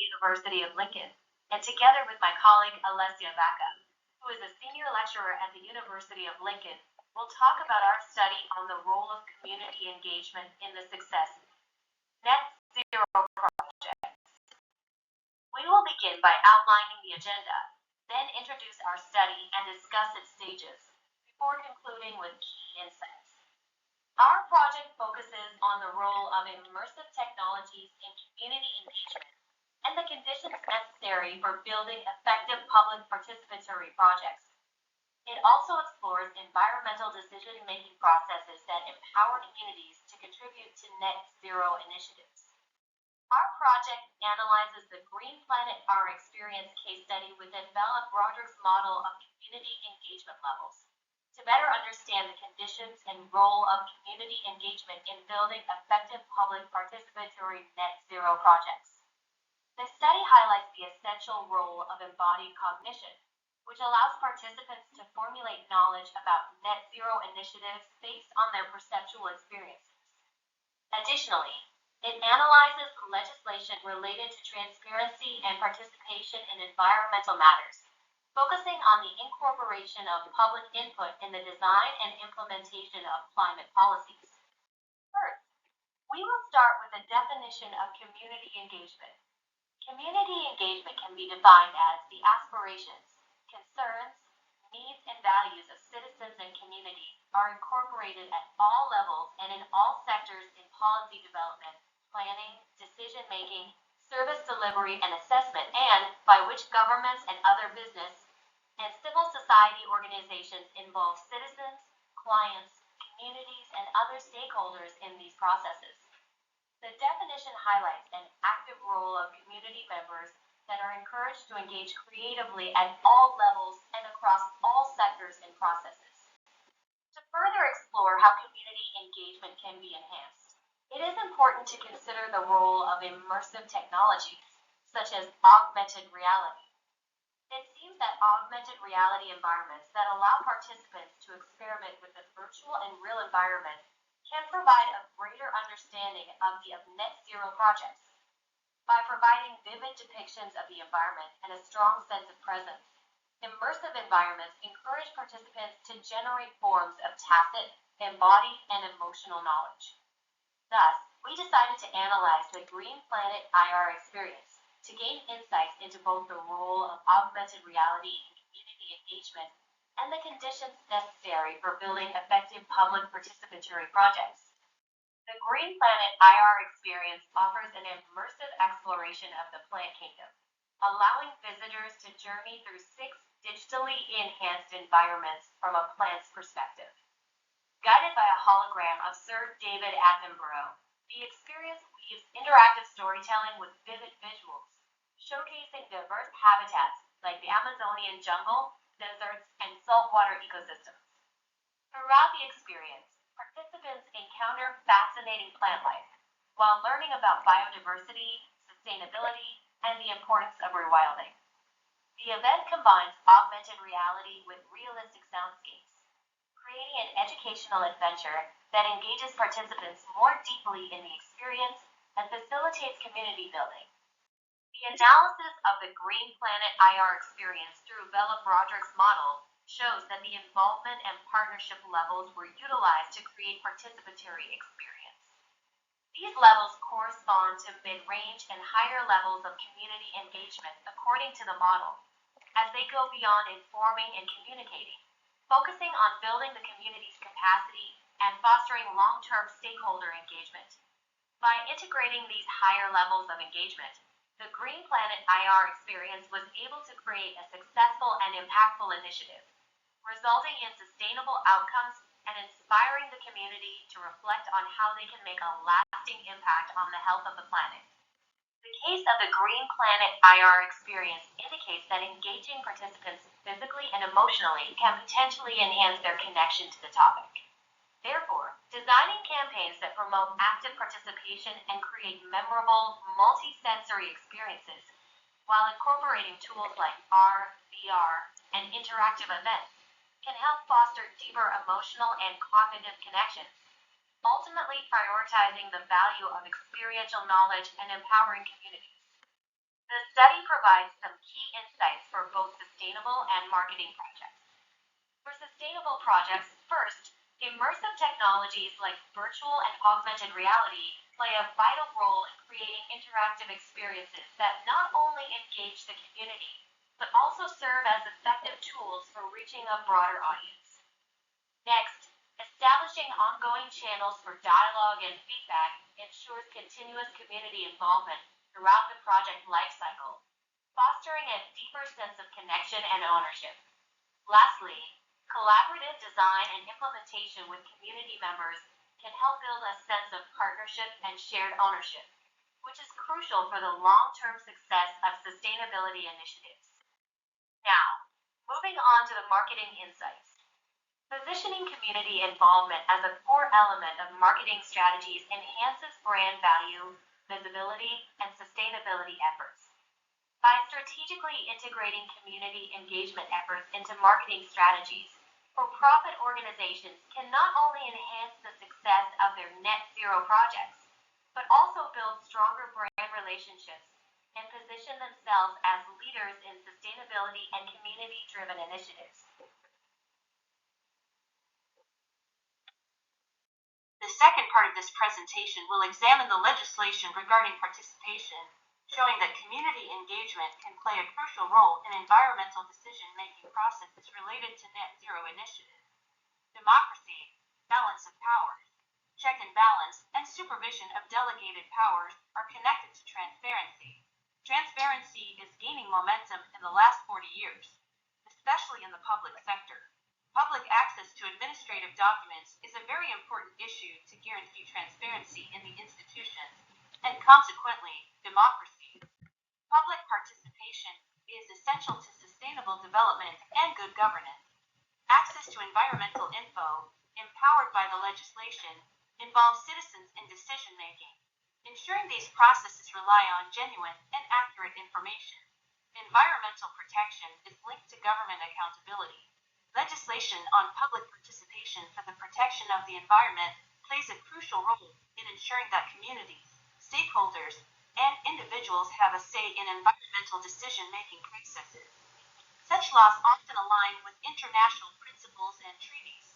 University of Lincoln, and together with my colleague Alessia Vacca, who is a senior lecturer at the University of Lincoln, we'll talk about our study on the role of community engagement in the success of net zero projects. We will begin by outlining the agenda, then introduce our study and discuss its stages, before concluding with key insights. Our project focuses on the role of immersive technologies in community engagement and the conditions necessary for building effective public participatory projects. It also explores environmental decision-making processes that empower communities to contribute to net zero initiatives. Our project analyzes the Green Planet Our Experience case study within Vella-Brodrick's model of community engagement levels to better understand the conditions and role of community engagement in building effective public participatory net zero projects. The study highlights the essential role of embodied cognition, which allows participants to formulate knowledge about net zero initiatives based on their perceptual experiences. Additionally, it analyzes legislation related to transparency and participation in environmental matters, focusing on the incorporation of public input in the design and implementation of climate policies. First, we will start with a definition of community engagement. Community engagement can be defined as the aspirations, concerns, needs, and values of citizens and communities are incorporated at all levels and in all sectors in policy development, planning, decision-making, service delivery and assessment, and by which governments and other business and civil society organizations involve citizens, clients, communities, and other stakeholders in these processes. The definition highlights an active role of community members that are encouraged to engage creatively at all levels and across all sectors and processes. To further explore how community engagement can be enhanced, it is important to consider the role of immersive technologies, such as augmented reality. It seems that augmented reality environments that allow participants to experiment with the virtual and real environment can provide a greater understanding of the net zero projects. By providing vivid depictions of the environment and a strong sense of presence, immersive environments encourage participants to generate forms of tacit, embodied, and emotional knowledge. Thus, we decided to analyze the Green Planet IR experience to gain insights into both the role of augmented reality in community engagement and the conditions necessary for building effective public participatory projects. The Green Planet IR experience offers an immersive exploration of the plant kingdom, allowing visitors to journey through 6 digitally enhanced environments from a plant's perspective. Guided by a hologram of Sir David Attenborough, the experience weaves interactive storytelling with vivid visuals, showcasing diverse habitats like the Amazonian jungle, deserts, and saltwater ecosystems. Throughout the experience, participants encounter fascinating plant life while learning about biodiversity, sustainability, and the importance of rewilding. The event combines augmented reality with realistic soundscapes, creating an educational adventure that engages participants more deeply in the experience and facilitates community building. The analysis of the Green Planet IR experience through Vella-Brodrick's model shows that the involvement and partnership levels were utilized to create participatory experience. These levels correspond to mid-range and higher levels of community engagement according to the model, as they go beyond informing and communicating, focusing on building the community's capacity and fostering long-term stakeholder engagement. By integrating these higher levels of engagement, the Green Planet IR experience was able to create a successful and impactful initiative, resulting in sustainable outcomes and inspiring the community to reflect on how they can make a lasting impact on the health of the planet. The case of the Green Planet IR experience indicates that engaging participants physically and emotionally can potentially enhance their connection to the topic. Therefore, designing campaigns that promote active participation and create memorable, multi-sensory experiences, while incorporating tools like R, VR, and interactive events, can help foster deeper emotional and cognitive connections, ultimately prioritizing the value of experiential knowledge and empowering communities. The study provides some key insights for both sustainable and marketing projects. For sustainable projects, first, immersive technologies like virtual and augmented reality play a vital role in creating interactive experiences that not only engage the community, but also serve as effective tools for reaching a broader audience. Next, establishing ongoing channels for dialogue and feedback ensures continuous community involvement throughout the project lifecycle, fostering a deeper sense of connection and ownership. Lastly, collaborative design and implementation with community members can help build a sense of partnership and shared ownership, which is crucial for the long-term success of sustainability initiatives. Now, moving on to the marketing insights. Positioning community involvement as a core element of marketing strategies enhances brand value, visibility, and sustainability efforts. By strategically integrating community engagement efforts into marketing strategies, for-profit organizations can not only enhance the success of their net zero projects, but also build stronger brand relationships and position themselves as leaders in sustainability and community-driven initiatives. The second part of this presentation will examine the legislation regarding participation, showing that community engagement can play a crucial role in environmental decision-making processes related to net zero initiatives. Democracy, balance of powers, check and balance, and supervision of delegated powers are connected to transparency. Transparency is gaining momentum in the last 40 years, especially in the public sector. Public access to administrative documents is a very important issue to guarantee transparency in the institutions and consequently democracy. Public participation is essential to sustainable development and good governance. Access to environmental info, empowered by the legislation, involves citizens in decision making. Ensuring these processes rely on genuine and accurate information. Environmental protection is linked to government accountability. Legislation on public participation for the protection of the environment plays a crucial role in ensuring that communities, stakeholders, and individuals have a say in environmental decision-making processes. Such laws often align with international principles and treaties,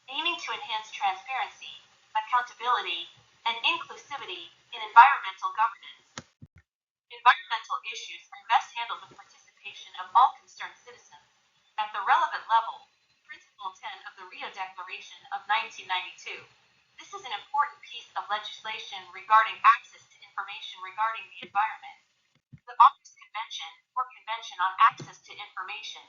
aiming to enhance transparency, accountability, and inclusivity in environmental governance. Environmental issues are best handled with participation of all concerned citizens at the relevant level. Principle 10 of the Rio Declaration of 1992. This is an important piece of legislation regarding access to information regarding the environment. The August Convention, or Convention on Access to Information,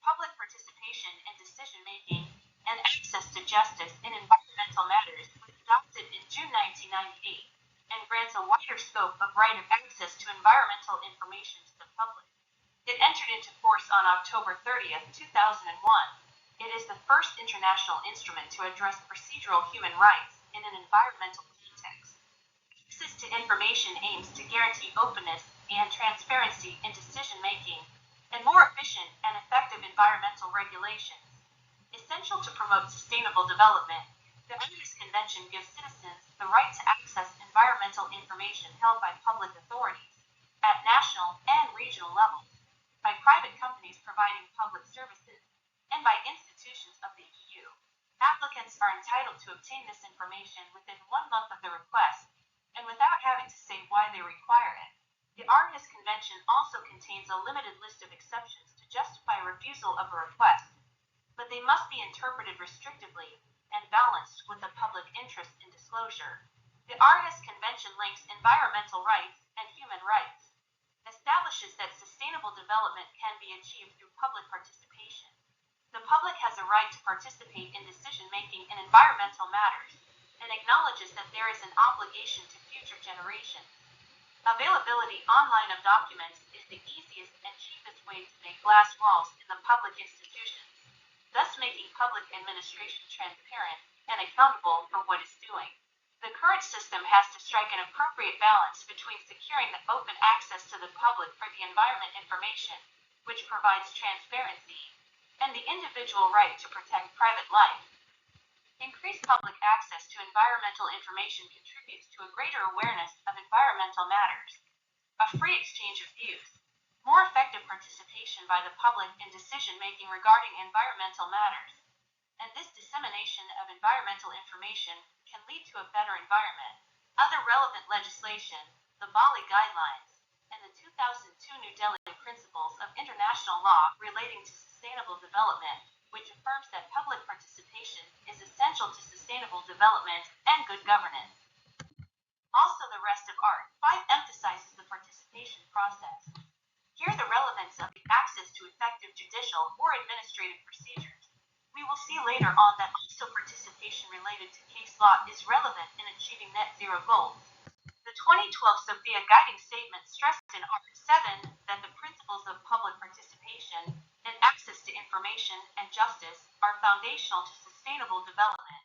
Public Participation in Decision-Making, and Access to Justice in Environmental Matters was adopted in June 1998 and grants a wider scope of right of access to environmental information to the public. It entered into force on October 30th, 2001. It is the first international instrument to address procedural human rights in an environmental context. Access to information aims to guarantee openness and transparency in decision-making and more efficient and effective environmental regulations. Essential to promote sustainable development, the August Convention gives citizens the right to access environmental information held by public authorities at national and regional levels, by private companies providing public services, and by institutions of the EU. Applicants are entitled to obtain this information within 1 month of the request, and without having to say why they require it. The Aarhus Convention also contains a limited list of exceptions to justify refusal of a request, but they must be interpreted restrictively and balanced with the public interest in disclosure. The Aarhus Convention links environmental rights and human rights, establishes that sustainable development can be achieved through public participation. The public has a right to participate in decision-making in environmental matters and acknowledges that there is an obligation to future generations. Availability online of documents is the easiest and cheapest way to make glass walls in the public institutions, thus making public administration transparent and accountable for what it's doing. The current system has to strike an appropriate balance between securing the open access to the public for the environment information, which provides transparency, and the individual right to protect private life. Increased public access to environmental information contributes to a greater awareness of environmental matters. A free exchange of views. More effective participation by the public in decision-making regarding environmental matters. And this dissemination of environmental information can lead to a better environment. Other relevant legislation, the Bali Guidelines, and the 2002 New Delhi Principles of International Law relating to sustainable development, which affirms that public participation is essential to sustainable development and good governance. Also, the rest of Art 5 emphasizes the participation process. Here, the relevance of the access to effective judicial or administrative procedures. We will see later on that also participation related to case law is relevant in achieving net zero goals. The 2012 Sophia Guiding Statement stressed in Art 7 that the principles of public participation and access to information and justice are foundational to sustainable development.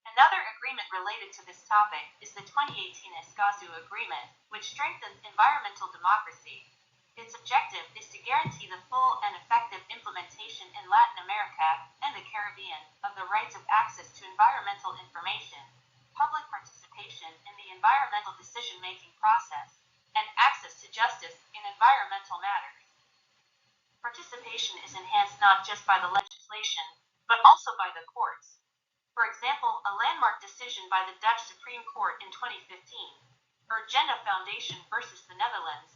Another agreement related to this topic is the 2018 Escazú Agreement, which strengthens environmental democracy. Its objective is to guarantee the full and effective implementation in Latin America and the Caribbean of the rights of access to environmental information, public participation in the environmental decision-making process, and access to justice in environmental matters. Participation is enhanced not just by the legislation, but also by the courts. For example, a landmark decision by the Dutch Supreme Court in 2015, Urgenda Foundation versus the Netherlands,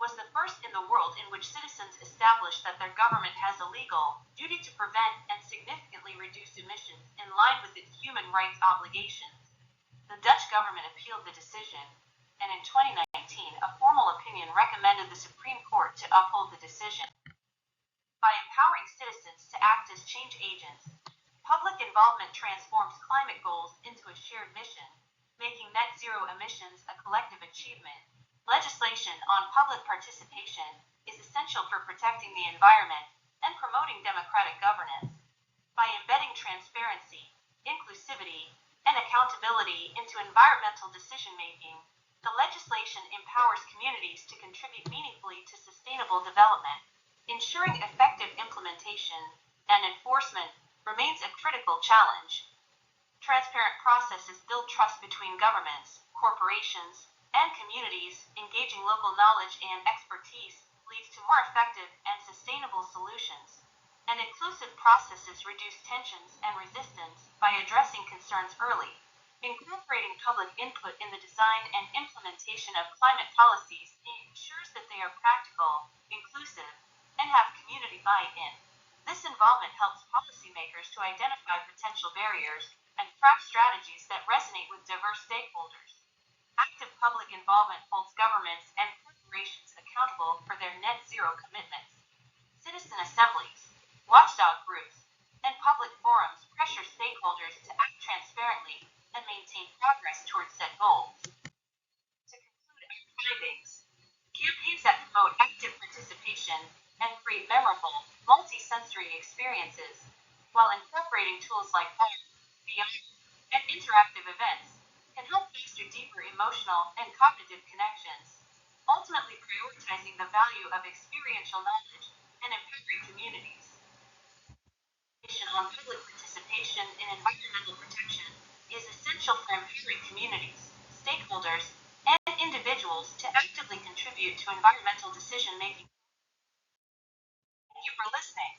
was the first in the world in which citizens established that their government has a legal duty to prevent and significantly reduce emissions in line with its human rights obligations. The Dutch government appealed the decision, and in 2019, a formal opinion recommended the Supreme Court to uphold the decision. By empowering citizens to act as change agents, public involvement transforms climate goals into a shared mission, making net zero emissions a collective achievement. Legislation on public participation is essential for protecting the environment and promoting democratic governance. By embedding transparency, inclusivity, and accountability into environmental decision-making, the legislation empowers communities to contribute meaningfully to sustainable development. Ensuring effective implementation and enforcement remains a critical challenge. Transparent processes build trust between governments, corporations, and communities. Engaging local knowledge and expertise leads to more effective and sustainable solutions. And inclusive processes reduce tensions and resistance by addressing concerns early. Incorporating public input in the design and implementation of climate policies ensures that they are practical, inclusive, and have community buy-in. This involvement helps policymakers to identify potential barriers and craft strategies that resonate with diverse stakeholders. Active public involvement holds governments and corporations accountable for their net zero commitments. Citizen assemblies, watchdog groups, and public forums pressure stakeholders to act transparently and maintain progress towards set goals. To conclude our findings, campaigns that promote active participation and create memorable, multi-sensory experiences, while incorporating tools like art, VR, and interactive events, can help foster deeper emotional and cognitive connections, ultimately prioritizing the value of experiential knowledge and empowering communities. On public participation in environmental protection is essential for empowering communities, stakeholders, and individuals to actively contribute to environmental decision-making. Thank you for listening.